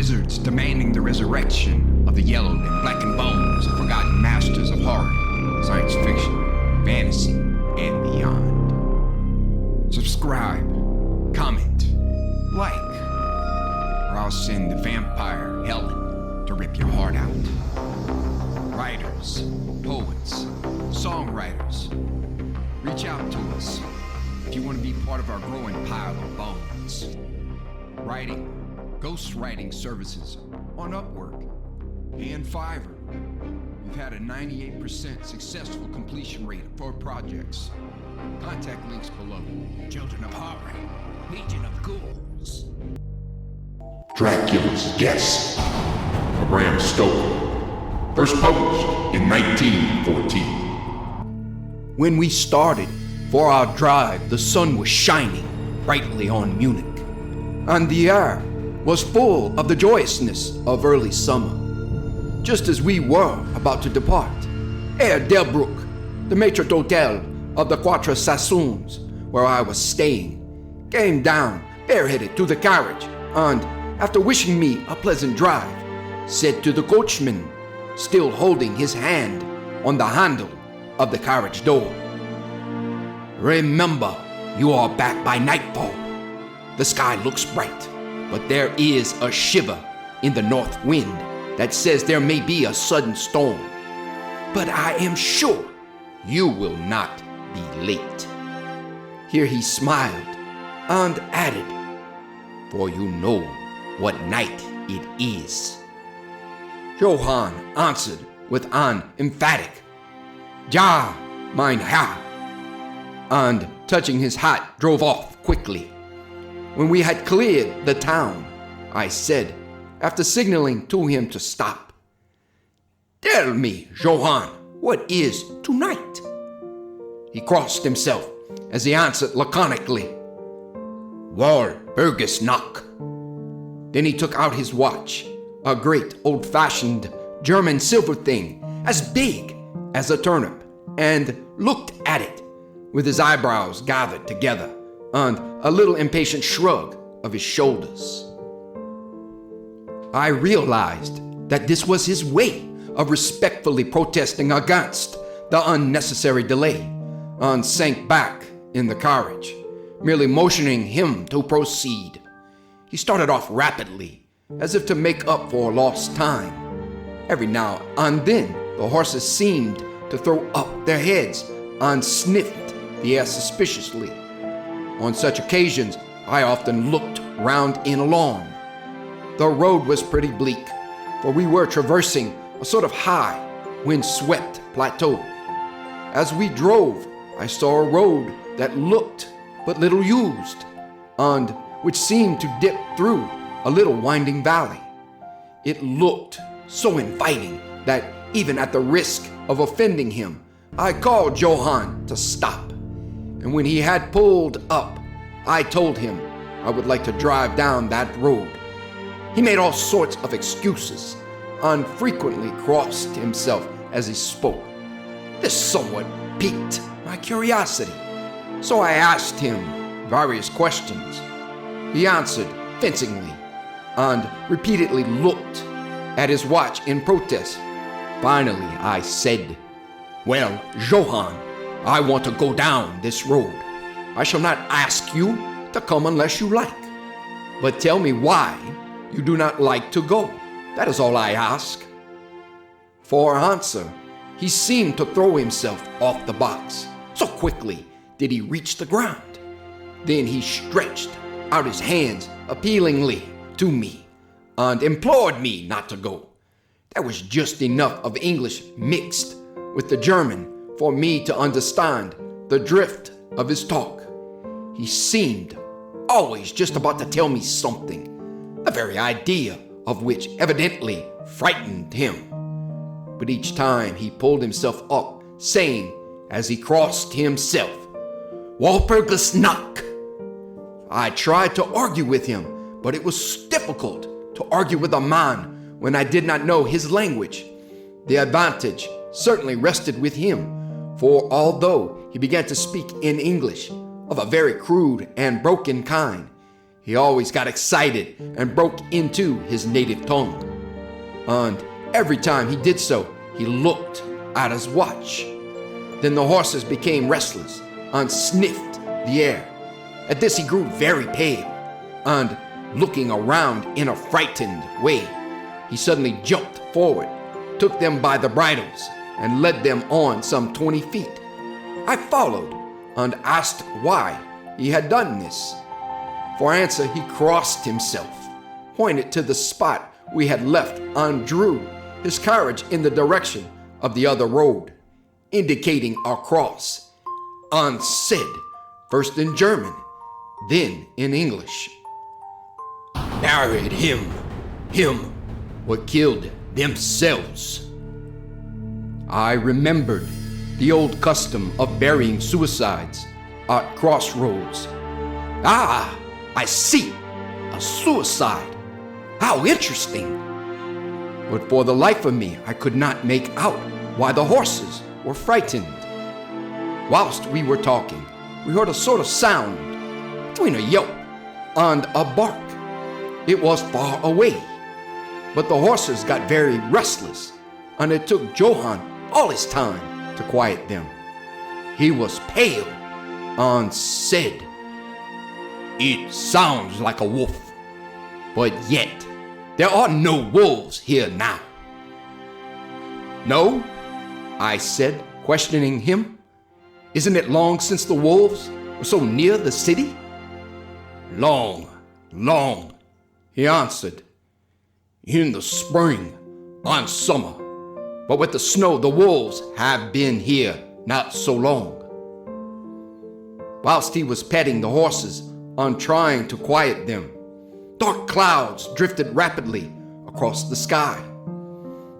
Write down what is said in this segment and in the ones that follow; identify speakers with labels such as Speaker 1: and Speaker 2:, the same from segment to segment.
Speaker 1: wizards demanding the resurrection of the yellowed and blackened bones of forgotten masters of horror, science fiction, fantasy, and beyond. Subscribe, comment, like, or I'll send the vampire Helen to rip your heart out. Writers, poets, songwriters, reach out to us if you want to be part of our growing pile of bones. Writing, ghostwriting services on Upwork and Fiverr. We've had a 98% successful completion rate for projects. Contact links below. Children of Horror, Legion of Ghouls.
Speaker 2: Dracula's Guess by Bram Stoker. First published in 1914.
Speaker 3: When we started for our drive, the sun was shining brightly on Munich, and the air was full of the joyousness of early summer. Just as we were about to depart, Herr Delbruck, the maitre d'hotel of the Quatre Saisons, where I was staying, came down bareheaded to the carriage, and, after wishing me a pleasant drive, said to the coachman, still holding his hand on the handle of the carriage door, "Remember, you are back by nightfall. The sky looks bright, but there is a shiver in the north wind that says there may be a sudden storm. But I am sure you will not be late." Here he smiled and added, "For you know what night it is." Johann answered with an emphatic, "Ja, mein Herr," and touching his hat drove off quickly. When we had cleared the town, I said, after signaling to him to stop, "Tell me, Johann, what is tonight?" He crossed himself as he answered laconically, "Walpurgisnacht." Then he took out his watch, a great old-fashioned German silver thing as big as a turnip, and looked at it with his eyebrows gathered together and a little impatient shrug of his shoulders. I realized that this was his way of respectfully protesting against the unnecessary delay, and sank back in the carriage, merely motioning him to proceed. He started off rapidly, as if to make up for lost time. Every now and then, the horses seemed to throw up their heads and sniffed the air suspiciously. On such occasions, I often looked round in alarm. The road was pretty bleak, for we were traversing a sort of high, wind-swept plateau. As we drove, I saw a road that looked but little used, and which seemed to dip through a little winding valley. It looked so inviting that even at the risk of offending him, I called Johann to stop. And when he had pulled up, I told him I would like to drive down that road. He made all sorts of excuses and frequently crossed himself as he spoke. This somewhat piqued my curiosity, so I asked him various questions. He answered fencingly and repeatedly looked at his watch in protest. Finally, I said, "Well, Johann, I want to go down this road. I shall not ask you to come unless you like. But tell me why you do not like to go. That is all I ask." For answer, he seemed to throw himself off the box. So quickly did he reach the ground. Then he stretched out his hands appealingly to me and implored me not to go. There was just enough of English mixed with the German for me to understand the drift of his talk. He seemed always just about to tell me something, the very idea of which evidently frightened him. But each time he pulled himself up, saying, as he crossed himself, "Walpurgisnacht." I tried to argue with him, but it was difficult to argue with a man when I did not know his language. The advantage certainly rested with him, for although he began to speak in English of a very crude and broken kind, he always got excited and broke into his native tongue. And every time he did so, he looked at his watch. Then the horses became restless and sniffed the air. At this he grew very pale, and looking around in a frightened way, he suddenly jumped forward, took them by the bridles, and led them on some 20 feet. I followed and asked why he had done this. For answer, he crossed himself, pointed to the spot we had left, and drew his carriage in the direction of the other road, indicating our cross, and said, first in German, then in English, "Buried him were killed themselves." I remembered the old custom of burying suicides at crossroads. Ah, I see, a suicide. How interesting. But for the life of me, I could not make out why the horses were frightened. Whilst we were talking, we heard a sort of sound between a yelp and a bark. It was far away, but the horses got very restless, and it took Johann all his time to quiet them. He was pale and said, "It sounds like a wolf, but yet there are no wolves here now." "No?" I said, questioning him. "Isn't it long since the wolves were so near the city?" "Long, long," he answered. "In the spring and summer, but with the snow the wolves have been here not so long." Whilst he was petting the horses and trying to quiet them, dark clouds drifted rapidly across the sky.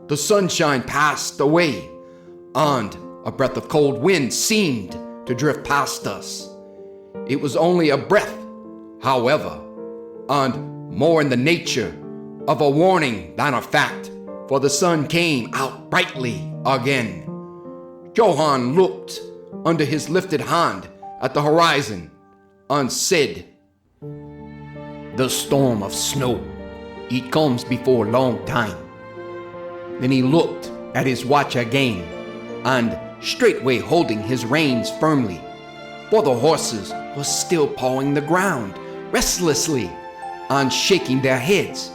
Speaker 3: The sunshine passed away, and a breath of cold wind seemed to drift past us. It was only a breath, however, and more in the nature of a warning than a fact, for the sun came out brightly again. Johann looked under his lifted hand at the horizon and said, "The storm of snow, it comes before a long time." Then he looked at his watch again, and straightway holding his reins firmly, for the horses were still pawing the ground restlessly and shaking their heads,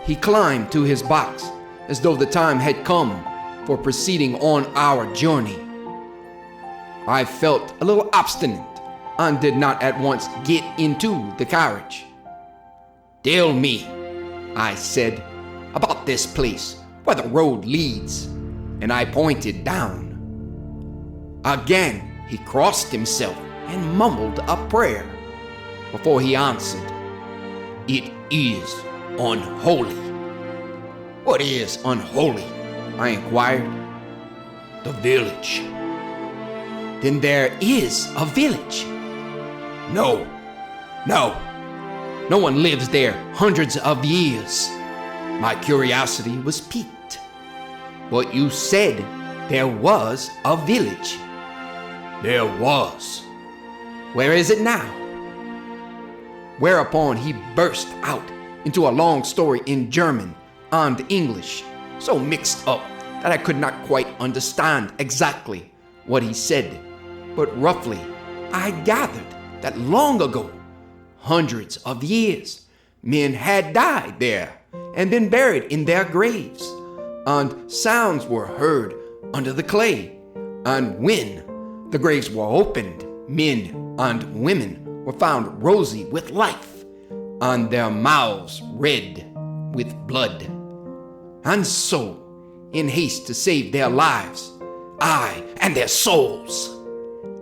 Speaker 3: he climbed to his box as though the time had come for proceeding on our journey. I felt a little obstinate and did not at once get into the carriage. "Tell me," I said, "about this place where the road leads," and I pointed down. Again he crossed himself and mumbled a prayer before he answered, "It is unholy." "What is unholy?" I inquired. "The village." "Then there is a village?" No one lives there hundreds of years." My curiosity was piqued. "But you said there was a village." "There was." "Where is it now?" Whereupon he burst out into a long story in German and English, so mixed up that I could not quite understand exactly what he said. But roughly, I gathered that long ago, hundreds of years, men had died there and been buried in their graves, and sounds were heard under the clay, and when the graves were opened, men and women were found rosy with life, and their mouths red with blood. And so, in haste to save their lives, aye, and their souls,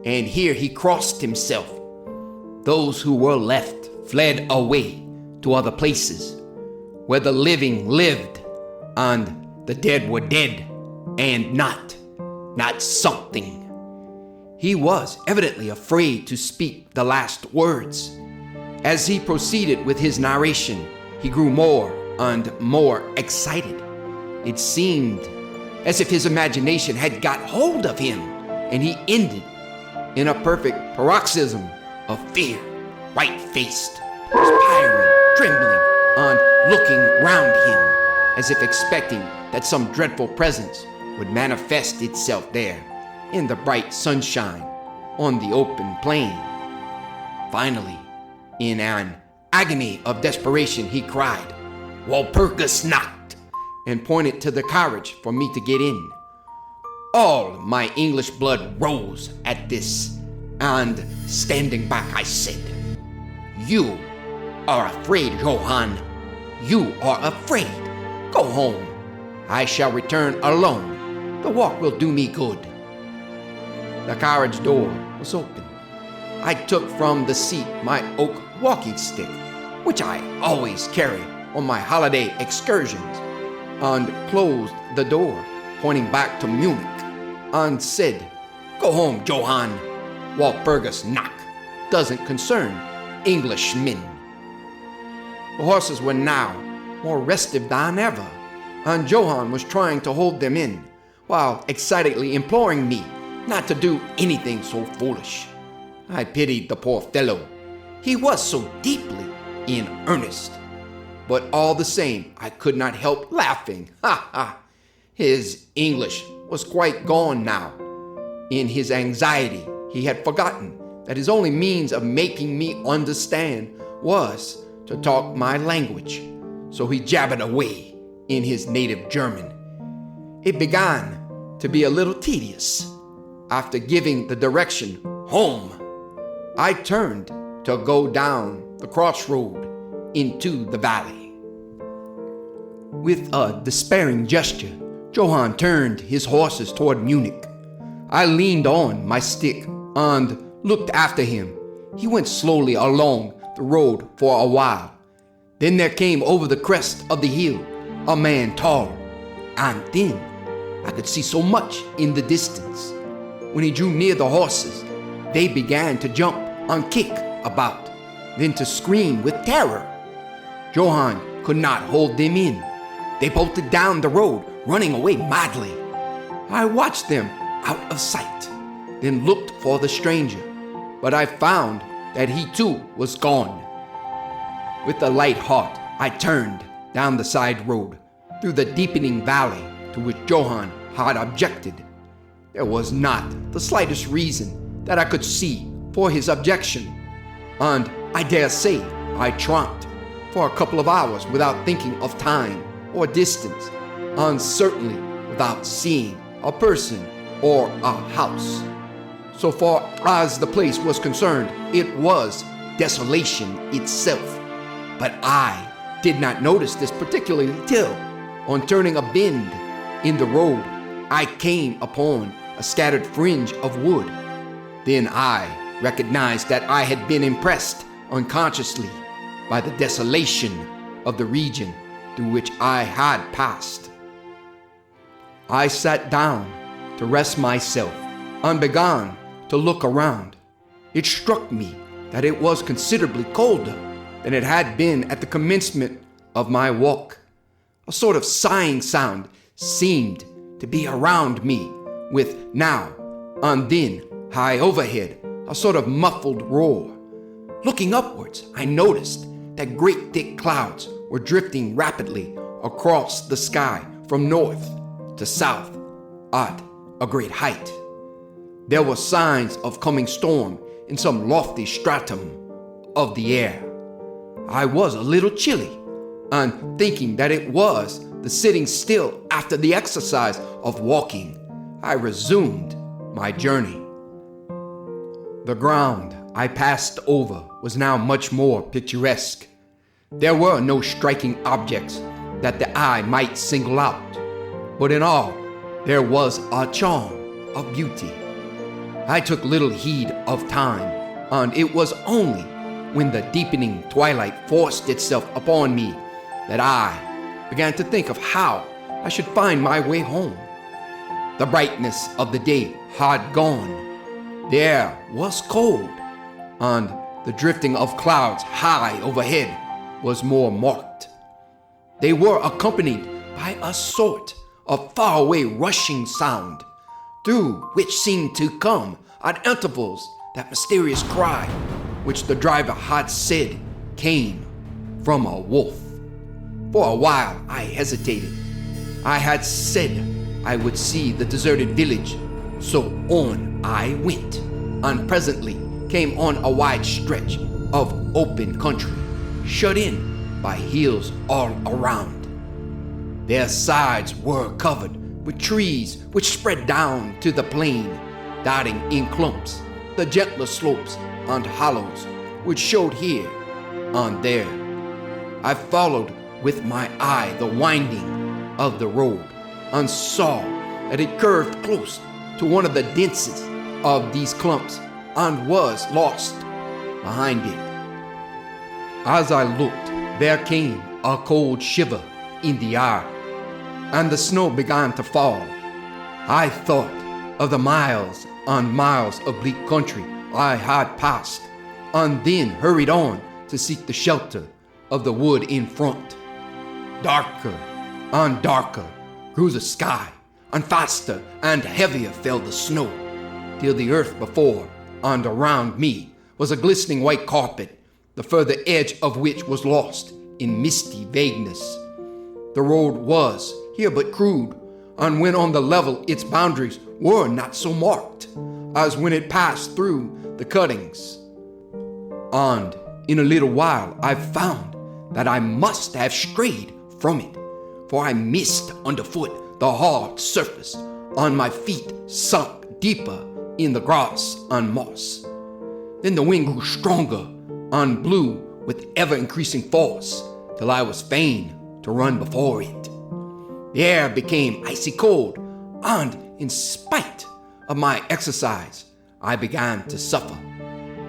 Speaker 3: and here he crossed himself, those who were left fled away to other places, where the living lived, and the dead were dead, and not something. He was evidently afraid to speak the last words. As he proceeded with his narration, he grew more and more excited. It seemed as if his imagination had got hold of him, and he ended in a perfect paroxysm of fear, white-faced, perspiring, trembling, and looking round him, as if expecting that some dreadful presence would manifest itself there in the bright sunshine on the open plain. Finally, in an agony of desperation, he cried, "Walpurgis Nacht," and pointed to the carriage for me to get in. All my English blood rose at this, and standing back, I said, "You are afraid, Johann. You are afraid. Go home. I shall return alone. The walk will do me good." The carriage door was open. I took from the seat my oak walking stick, which I always carry on my holiday excursions, and closed the door, pointing back to Munich, and said, "Go home, Johann. Walpurgis Nacht doesn't concern Englishmen." The horses were now more restive than ever, and Johann was trying to hold them in, while excitedly imploring me not to do anything so foolish. I pitied the poor fellow. He was so deeply in earnest. But all the same, I could not help laughing. Ha ha! His English was quite gone now. In his anxiety, he had forgotten that his only means of making me understand was to talk my language. So he jabbered away in his native German. It began to be a little tedious. After giving the direction, "Home," I turned to go down the crossroad into the valley. With a despairing gesture, Johann turned his horses toward Munich. I leaned on my stick and looked after him. He went slowly along the road for a while. Then there came over the crest of the hill a man tall and thin. I could see so much in the distance. When he drew near the horses, they began to jump and kick about, then to scream with terror. Johann could not hold them in. They bolted down the road, running away madly. I watched them out of sight, then looked for the stranger, but I found that he too was gone. With a light heart, I turned down the side road, through the deepening valley to which Johann had objected. There was not the slightest reason that I could see for his objection, and I dare say I tramped for a couple of hours without thinking of time or distance, and certainly without seeing a person or a house. So far as the place was concerned, it was desolation itself. But I did not notice this particularly till, on turning a bend in the road, I came upon a scattered fringe of wood. Then I recognized that I had been impressed unconsciously by the desolation of the region through which I had passed. I sat down to rest myself and began to look around. It struck me that it was considerably colder than it had been at the commencement of my walk. A sort of sighing sound seemed to be around me, with now and then, high overhead, a sort of muffled roar. Looking upwards, I noticed that great thick clouds were drifting rapidly across the sky from north to south at a great height. There were signs of coming storm in some lofty stratum of the air. I was a little chilly, and thinking that it was the sitting still after the exercise of walking, I resumed my journey. The ground I passed over was now much more picturesque. There were no striking objects that the eye might single out, but in all, there was a charm of beauty. I took little heed of time, and it was only when the deepening twilight forced itself upon me that I began to think of how I should find my way home. The brightness of the day had gone. The air was cold, and the drifting of clouds high overhead was more marked. They were accompanied by a sort of faraway rushing sound, through which seemed to come at intervals that mysterious cry which the driver had said came from a wolf. For a while I hesitated. I had said I would see the deserted village, so on I went, and presently came on a wide stretch of open country, shut in by hills all around. Their sides were covered with trees which spread down to the plain, dotting in clumps the gentler slopes and hollows which showed here and there. I followed with my eye the winding of the road and saw that it curved close to one of the densest of these clumps and was lost behind it. As I looked, there came a cold shiver in the air, and the snow began to fall. I thought of the miles and miles of bleak country I had passed, and then hurried on to seek the shelter of the wood in front. Darker and darker grew the sky, and faster and heavier fell the snow, till the earth before and around me was a glistening white carpet, the further edge of which was lost in misty vagueness. The road was here but crude, and when on the level its boundaries were not so marked as when it passed through the cuttings. And in a little while I found that I must have strayed from it, for I missed underfoot the hard surface, and my feet sunk deeper in the grass and moss. Then the wind grew stronger and blew with ever-increasing force, till I was fain to run before it. The air became icy cold, and in spite of my exercise, I began to suffer.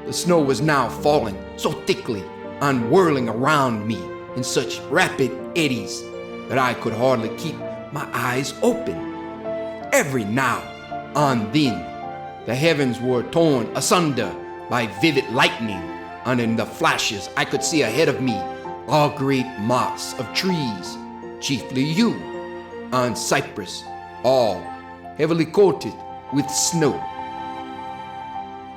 Speaker 3: The snow was now falling so thickly and whirling around me in such rapid eddies that I could hardly keep my eyes open. Every now and then, the heavens were torn asunder by vivid lightning, and in the flashes I could see ahead of me a great mass of trees, chiefly yew and cypress, all heavily coated with snow.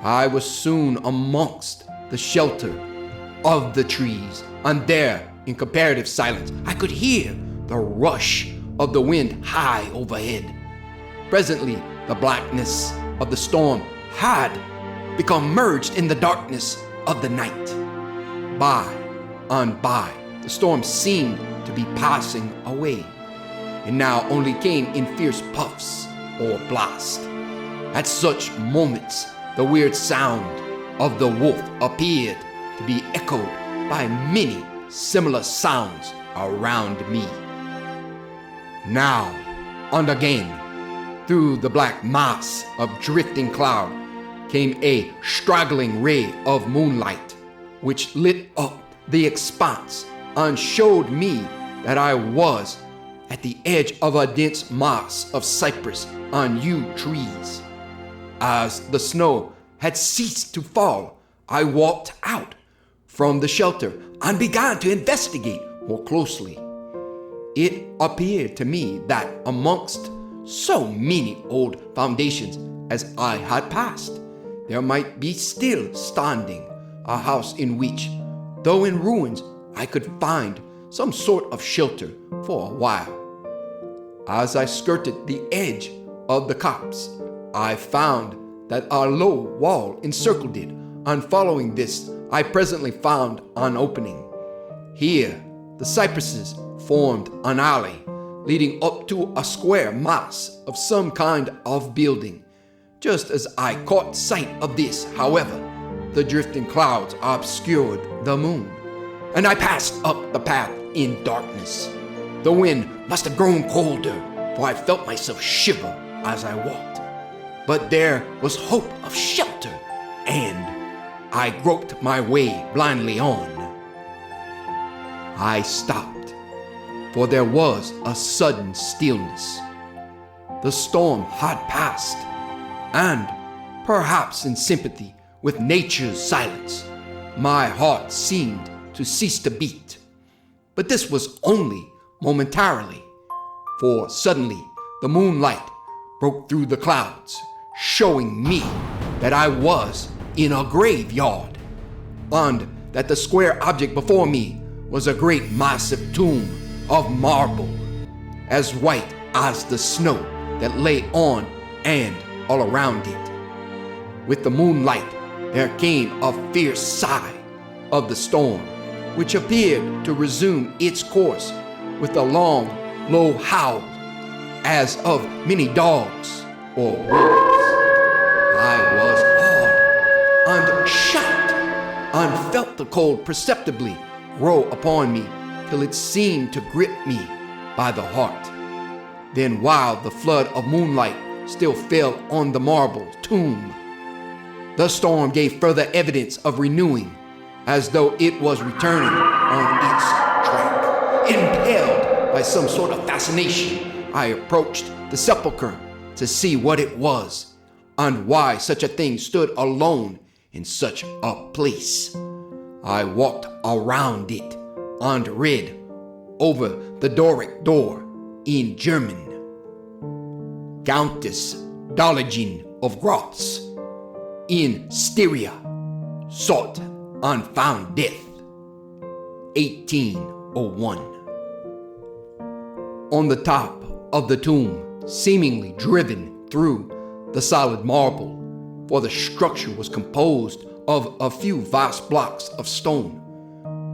Speaker 3: I was soon amongst the shelter of the trees, and there, in comparative silence, I could hear the rush of the wind high overhead. Presently, the blackness of the storm had become merged in the darkness of the night. By and by, the storm seemed to be passing away, and now only came in fierce puffs or blasts. At such moments, the weird sound of the wolf appeared to be echoed by many similar sounds around me. Now and again, through the black mass of drifting cloud, came a straggling ray of moonlight, which lit up the expanse and showed me that I was at the edge of a dense mass of cypress and yew trees. As the snow had ceased to fall, I walked out from the shelter and began to investigate more closely. It appeared to me that amongst so many old foundations as I had passed, there might be still standing a house in which, though in ruins, I could find some sort of shelter for a while. As I skirted the edge of the copse, I found that a low wall encircled it, and following this, I presently found an opening. Here, the cypresses formed an alley leading up to a square mass of some kind of building. Just as I caught sight of this, however, the drifting clouds obscured the moon, and I passed up the path in darkness. The wind must have grown colder, for I felt myself shiver as I walked. But there was hope of shelter, and I groped my way blindly on. I stopped, for there was a sudden stillness. The storm had passed, and, perhaps in sympathy with nature's silence, my heart seemed to cease to beat. But this was only momentarily, for suddenly the moonlight broke through the clouds, showing me that I was in a graveyard, and that the square object before me was a great massive tomb of marble, as white as the snow that lay on and all around it. With the moonlight, there came a fierce sigh of the storm, which appeared to resume its course with a long, low howl, as of many dogs or wolves. I was awed and shocked, and felt the cold perceptibly grow upon me till it seemed to grip me by the heart. Then, while the flood of moonlight still fell on the marble tomb, the storm gave further evidence of renewing, as though it was returning on its track. Impelled by some sort of fascination, I approached the sepulchre to see what it was, and why such a thing stood alone in such a place. I walked around it and read over the Doric door in German, Countess Dollagin of Graz, in Styria, sought and found death, 1801. On the top of the tomb, seemingly driven through the solid marble, for the structure was composed of a few vast blocks of stone,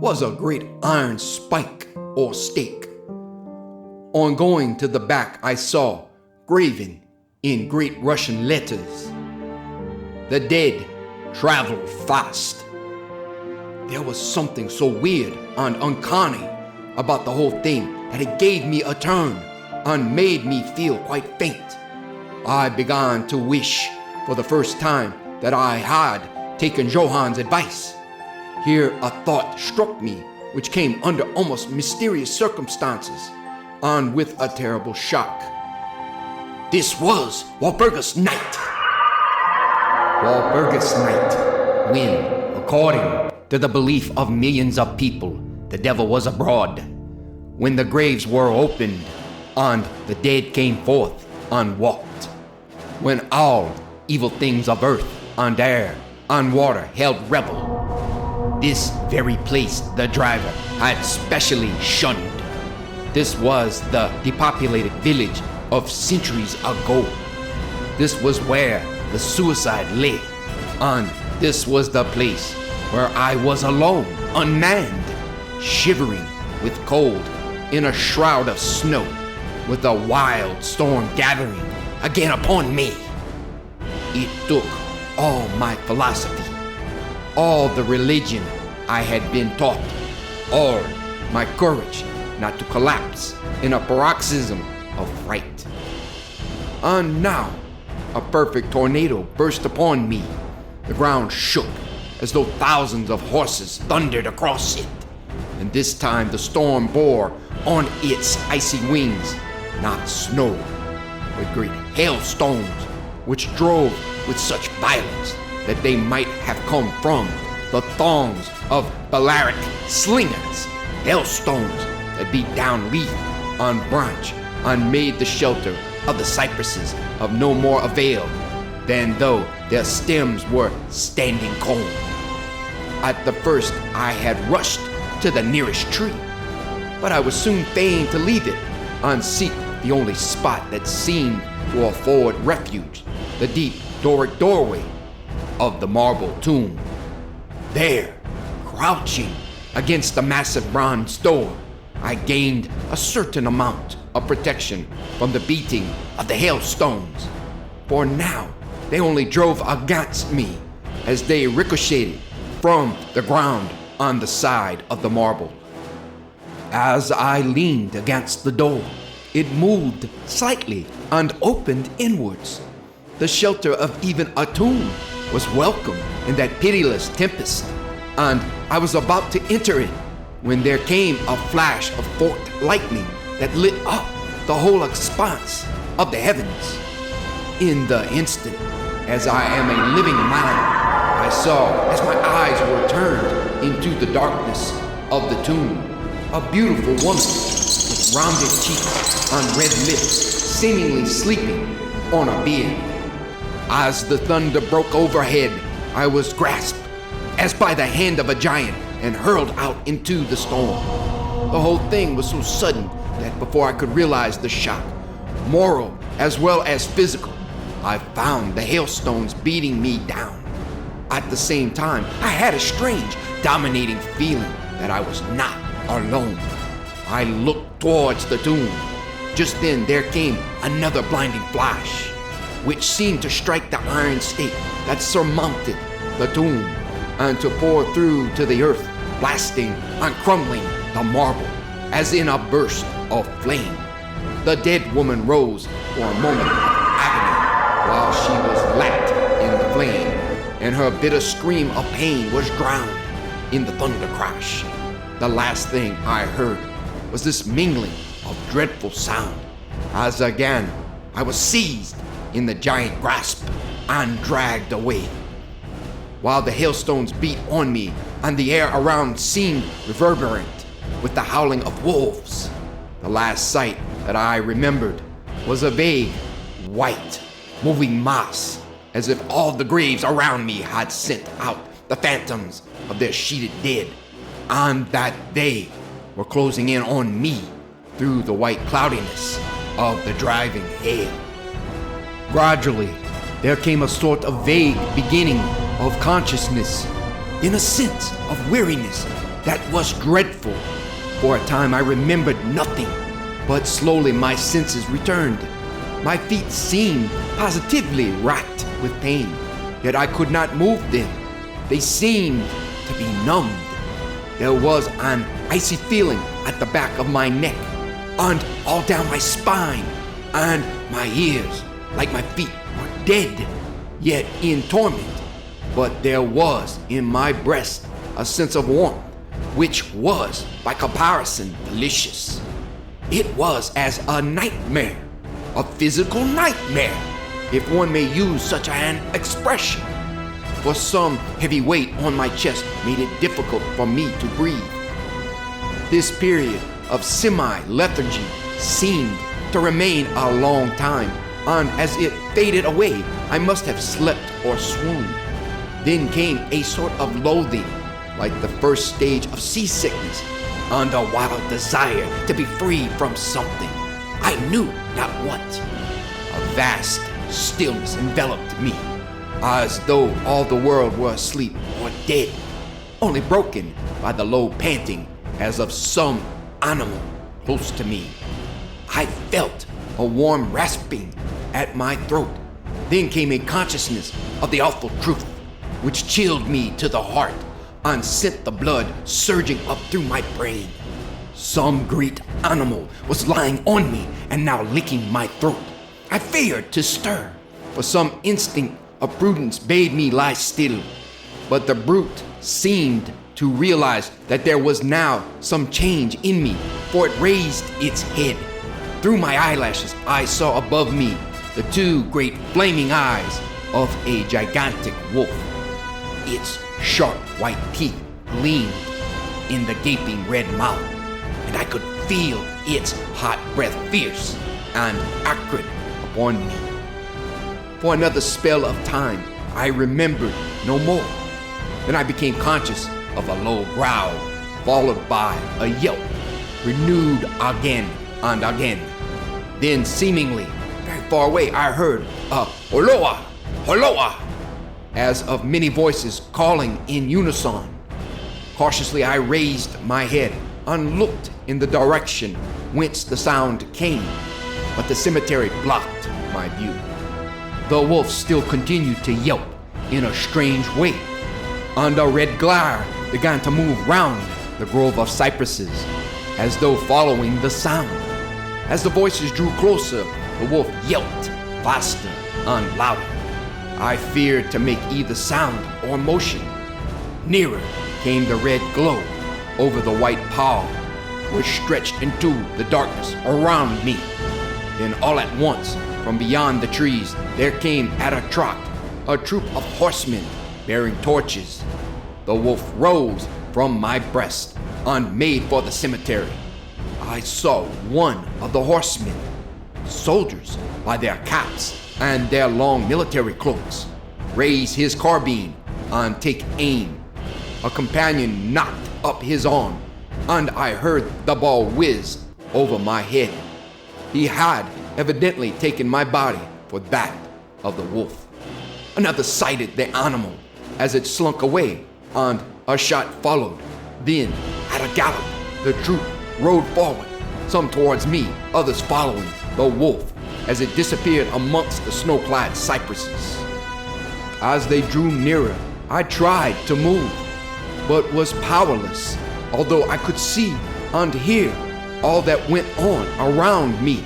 Speaker 3: was a great iron spike or stake. On going to the back, I saw, graven in great Russian letters, "The dead travel fast." There was something so weird and uncanny about the whole thing that it gave me a turn and made me feel quite faint. I began to wish for the first time that I had taken Johann's advice. Here a thought struck me which came under almost mysterious circumstances and with a terrible shock. This was Walpurgis Night. Walpurgis Night, when, according to the belief of millions of people, the devil was abroad, when the graves were opened and the dead came forth and walked, when all evil things of earth and air and water held revel. This very place the driver had specially shunned. This was the depopulated village of centuries ago. This was where the suicide lay, and this was the place where I was alone, unmanned, shivering with cold in a shroud of snow, with a wild storm gathering again upon me. It took all my philosophy, all the religion I had been taught, all my courage not to collapse in a paroxysm of fright. And now, a perfect tornado burst upon me. The ground shook as though thousands of horses thundered across it. And this time the storm bore on its icy wings not snow, but great hailstones, which drove with such violence that they might have come from the thongs of Balearic slingers, hailstones that beat down leaf on branch and made the shelter of the cypresses of no more avail than though their stems were standing cold. At the first I had rushed to the nearest tree, but I was soon fain to leave it and seek the only spot that seemed to afford refuge, the deep Doric doorway of the marble tomb. There, crouching against the massive bronze door, I gained a certain amount of protection from the beating of the hailstones, for now they only drove against me as they ricocheted from the ground on the side of the marble. As I leaned against the door, it moved slightly and opened inwards. The shelter of even a tomb was welcome in that pitiless tempest, and I was about to enter it when there came a flash of forked lightning that lit up the whole expanse of the heavens. In the instant, as I am a living man, I saw, as my eyes were turned into the darkness of the tomb, a beautiful woman with rounded cheeks and red lips, seemingly sleeping on a bier. As the thunder broke overhead, I was grasped, as by the hand of a giant, and hurled out into the storm. The whole thing was so sudden that before I could realize the shock, moral as well as physical, I found the hailstones beating me down. At the same time, I had a strange, dominating feeling that I was not alone. I looked towards the tomb. Just then there came another blinding flash, which seemed to strike the iron stake that surmounted the tomb and to pour through to the earth, blasting and crumbling the marble as in a burst of flame. The dead woman rose for a moment of agony while she was lapped in the flame, and her bitter scream of pain was drowned in the thunder crash. The last thing I heard was this mingling of dreadful sound as again I was seized in the giant grasp and dragged away. While the hailstones beat on me and the air around seemed reverberant with the howling of wolves, the last sight that I remembered was a vague, white, moving mass, as if all the graves around me had sent out the phantoms of their sheeted dead, and that they were closing in on me through the white cloudiness of the driving hail. Gradually, there came a sort of vague beginning of consciousness, then a sense of weariness that was dreadful. For a time I remembered nothing, but slowly my senses returned. My feet seemed positively racked with pain, yet I could not move them. They seemed to be numbed. There was an icy feeling at the back of my neck, and all down my spine, and my ears, like my feet were dead, yet in torment. But there was in my breast a sense of warmth, which was, by comparison, delicious. It was as a nightmare, a physical nightmare, if one may use such an expression. For some heavy weight on my chest made it difficult for me to breathe. This period of semi-lethargy seemed to remain a long time, and as it faded away, I must have slept or swooned. Then came a sort of loathing, like the first stage of seasickness, and a wild desire to be free from something. I knew not what. A vast stillness enveloped me, as though all the world were asleep or dead, only broken by the low panting as of some animal close to me. I felt a warm rasping at my throat. Then came a consciousness of the awful truth, which chilled me to the heart and sent the blood surging up through my brain. Some great animal was lying on me and now licking my throat. I feared to stir, for some instinct of prudence bade me lie still. But the brute seemed to realize that there was now some change in me, for it raised its head. Through my eyelashes, I saw above me the two great flaming eyes of a gigantic wolf. Its sharp white teeth gleamed in the gaping red mouth, and I could feel its hot breath fierce and acrid upon me. For another spell of time, I remembered no more. Then I became conscious of a low growl, followed by a yelp, renewed again and again. Then, seemingly very far away, I heard a holoa, holoa, as of many voices calling in unison. Cautiously, I raised my head and looked in the direction whence the sound came, but the cemetery blocked my view. The wolf still continued to yelp in a strange way, and a red glare began to move round the grove of cypresses, as though following the sound. As the voices drew closer, the wolf yelped faster and louder. I feared to make either sound or motion. Nearer came the red glow over the white pall, which stretched into the darkness around me. Then all at once, from beyond the trees, there came at a trot a troop of horsemen bearing torches. The wolf rose from my breast and made for the cemetery. I saw one of the horsemen, soldiers by their caps and their long military cloaks, raise his carbine and take aim. A companion knocked up his arm, and I heard the ball whiz over my head. He had evidently taken my body for that of the wolf. Another sighted the animal as it slunk away, and a shot followed. Then, at a gallop, the troop rode forward, some towards me, others following the wolf as it disappeared amongst the snow-clad cypresses. As they drew nearer, I tried to move, but was powerless, although I could see and hear all that went on around me.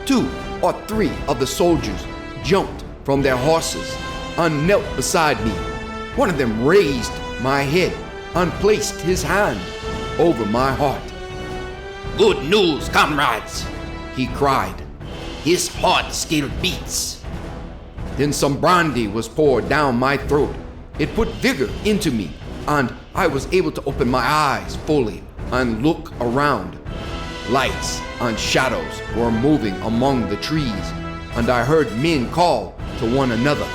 Speaker 3: 2 or 3 of the soldiers jumped from their horses and knelt beside me. One of them raised my head and placed his hand over my heart.
Speaker 4: "Good news, comrades,"
Speaker 3: he cried.
Speaker 4: "His heart still beats."
Speaker 3: Then some brandy was poured down my throat. It put vigor into me, and I was able to open my eyes fully and look around. Lights and shadows were moving among the trees, and I heard men call to one another.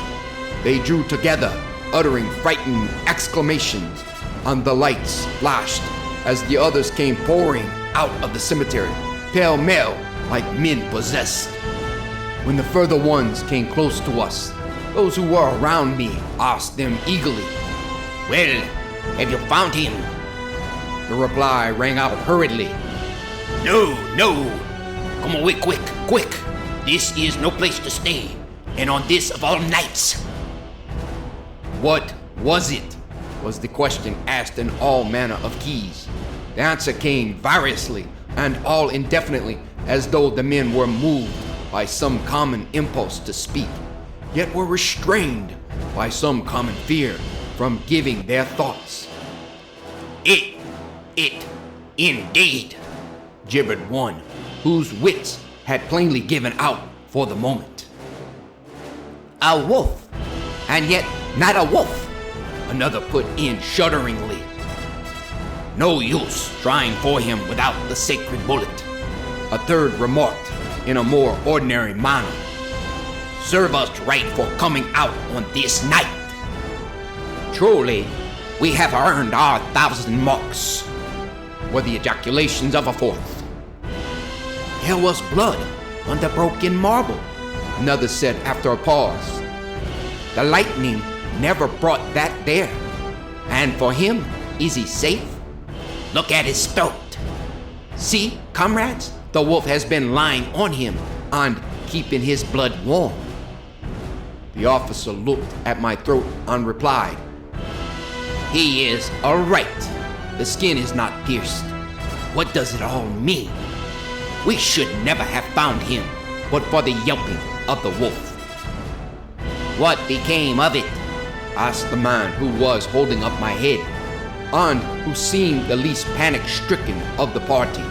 Speaker 3: They drew together, uttering frightened exclamations, and the lights flashed as the others came pouring out of the cemetery, pell-mell like men possessed. When the further ones came close to us, those who were around me asked them eagerly,
Speaker 4: "Well, have you found him?"
Speaker 3: The reply rang out hurriedly,
Speaker 4: No. Come away quick. This is no place to stay, and on this of all nights.
Speaker 3: "What was it?" was the question asked in all manner of keys. The answer came variously and all indefinitely, as though the men were moved by some common impulse to speak, yet were restrained by some common fear from giving their thoughts.
Speaker 4: It, indeed,"
Speaker 3: gibbered one, whose wits had plainly given out for the moment.
Speaker 4: "A wolf, and yet not a wolf,"
Speaker 3: another put in shudderingly.
Speaker 4: "No use trying for him without the sacred bullet,"
Speaker 3: a third remarked in a more ordinary manner.
Speaker 4: "Serve us right for coming out on this night.
Speaker 3: Truly,
Speaker 4: We have earned our 1,000 marks,"
Speaker 3: were the ejaculations of a fourth.
Speaker 4: "There was blood on the broken marble,"
Speaker 3: another said after a pause.
Speaker 4: "The lightning never brought that there. And for him, is he safe? Look at his throat. See, comrades, the wolf has been lying on him and keeping his blood warm."
Speaker 3: The officer looked at my throat and replied,
Speaker 4: "He is all right. The skin is not pierced. What does it all mean? We should never have found him but for the yelping of the wolf." "What became of it?"
Speaker 3: asked the man who was holding up my head, and who seemed the least panic-stricken of the party,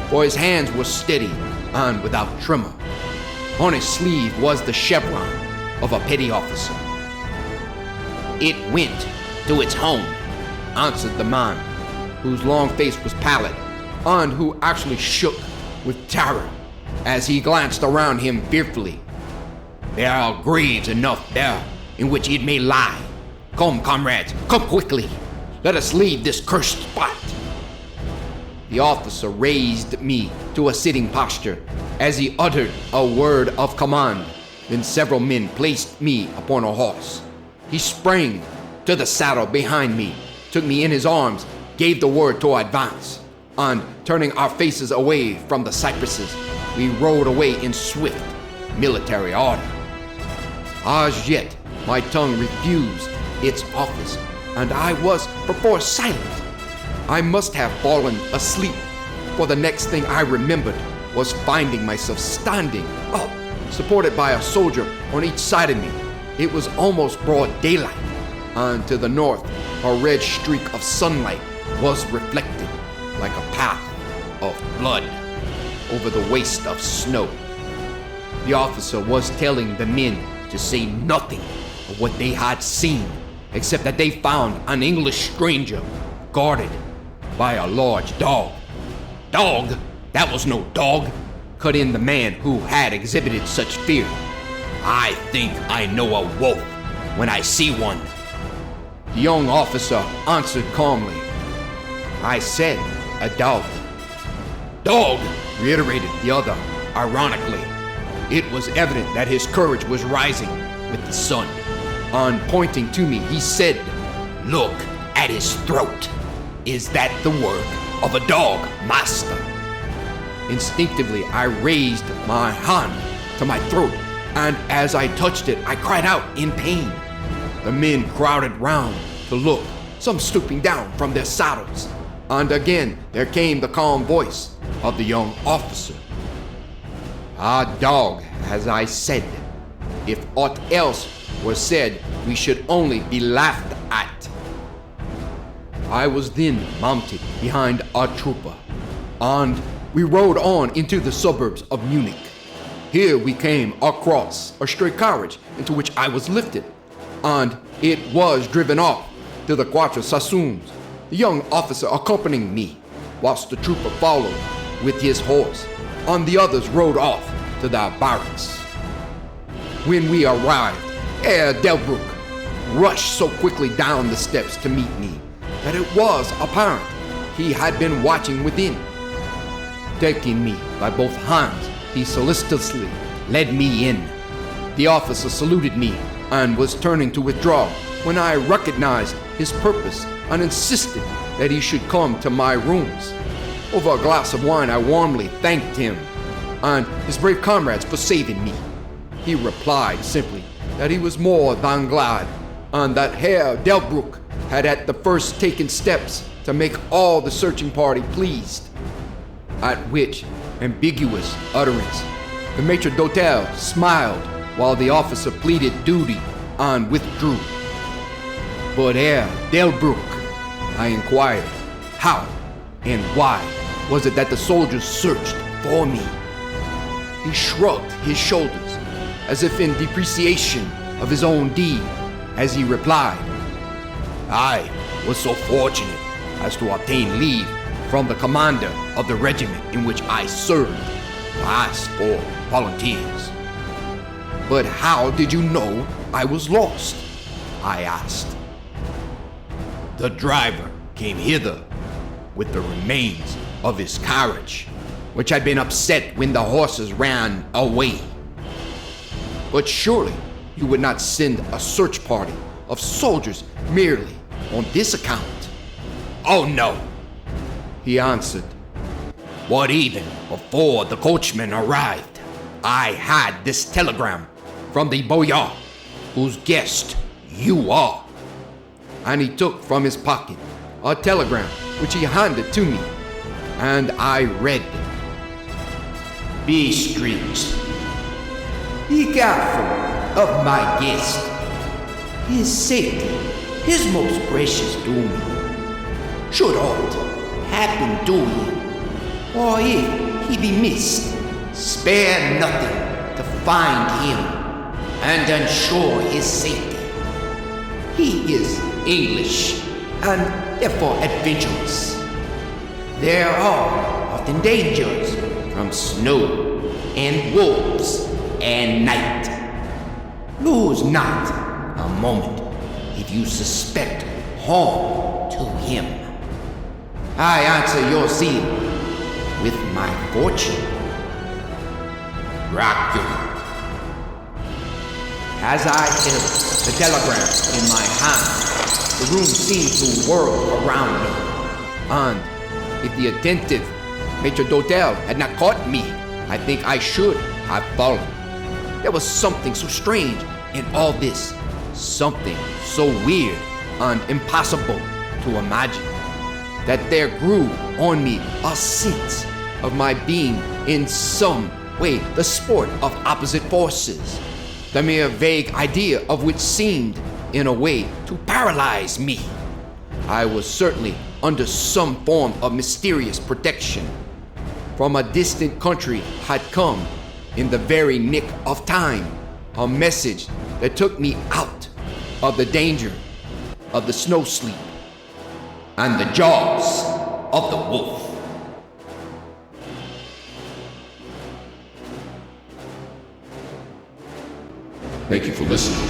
Speaker 3: for his hands were steady and without tremor. On his sleeve was the chevron of a petty officer.
Speaker 4: "It went to its home,"
Speaker 3: answered the man, whose long face was pallid, and who actually shook with terror as he glanced around him fearfully.
Speaker 4: "There are graves enough there in which it may lie. Come, comrades, come quickly. Let us leave this cursed spot."
Speaker 3: The officer raised me to a sitting posture as he uttered a word of command. Then several men placed me upon a horse. He sprang to the saddle behind me, took me in his arms, gave the word to advance, and turning our faces away from the cypresses, we rode away in swift military order. As yet, my tongue refused its office, and I was perforce silent. I must have fallen asleep, for the next thing I remembered was finding myself standing up, supported by a soldier on each side of me. It was almost broad daylight, and to the north, a red streak of sunlight was reflected like a path of blood over the waste of snow. The officer was telling the men to say nothing of what they had seen, except that they found an English stranger guarded by a large dog.
Speaker 4: "Dog? That was no dog,"
Speaker 3: cut in the man who had exhibited such fear.
Speaker 4: "I think I know a wolf when I see one."
Speaker 3: The young officer answered calmly, I said, a dog. Dog, reiterated the other, ironically. It was evident that his courage was rising with the sun. On pointing to me, he said, "Look at his throat. Is that the work of a dog, master?" Instinctively, I raised my hand to my throat, and as I touched it, I cried out in pain. The men crowded round to look, some stooping down from their saddles, and again there came the calm voice of the young officer. "A dog, as I said. If aught else were said, we should only be laughed at." I was then mounted behind a trooper, and we rode on into the suburbs of Munich. Here we came across a stray carriage into which I was lifted, and it was driven off to the Quattro Sassoons, the young officer accompanying me, whilst the trooper followed with his horse, and the others rode off to their barracks. When we arrived, Herr Delbruck rushed so quickly down the steps to meet me that it was apparent he had been watching within. Taking me by both hands, he solicitously led me in. The officer saluted me and was turning to withdraw when I recognized his purpose and insisted that he should come to my rooms. Over a glass of wine, I warmly thanked him and his brave comrades for saving me. He replied simply that he was more than glad, and that Herr Delbruck had at the first taken steps to make all the searching party pleased. At which ambiguous utterance, the maitre d'hotel smiled while the officer pleaded duty and withdrew. "But Herr Delbruck," I inquired, "how and why was it that the soldiers searched for me?" He shrugged his shoulders as if in depreciation of his own deed as he replied, "I was so fortunate as to obtain leave from the commander of the regiment in which I served to ask for volunteers." "But how did you know I was lost?" I asked. "The driver came hither with the remains of his carriage, which had been upset when the horses ran away." "But surely you would not send a search party of soldiers merely on this account?" "Oh no," he answered. "But even before the coachman arrived, I had this telegram from the boyar whose guest you are." And he took from his pocket a telegram which he handed to me, and I read, "Be strict. Be careful of my guest. His safety is most precious to me. Should aught happen to him, or if he be missed, spare nothing to find him and ensure his safety. He is English and therefore adventurous. There are often dangers from snow and wolves and night. Lose not a moment if you suspect harm to him. I answer your seal with my fortune. Dracula." As I held the telegram in my hand, the room seemed to whirl around me, and if the attentive maitre d'hotel had not caught me, I think I should have fallen. There was something so strange in all this, something so weird and impossible to imagine, that there grew on me a sense of my being in some way the sport of opposite forces, the mere vague idea of which seemed, in a way, to paralyze me. I was certainly under some form of mysterious protection. From a distant country had come, in the very nick of time, a message that took me out of the danger of the snow sleep and the jaws of the wolf.
Speaker 2: Thank you for listening.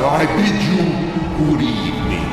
Speaker 2: I bid you good evening.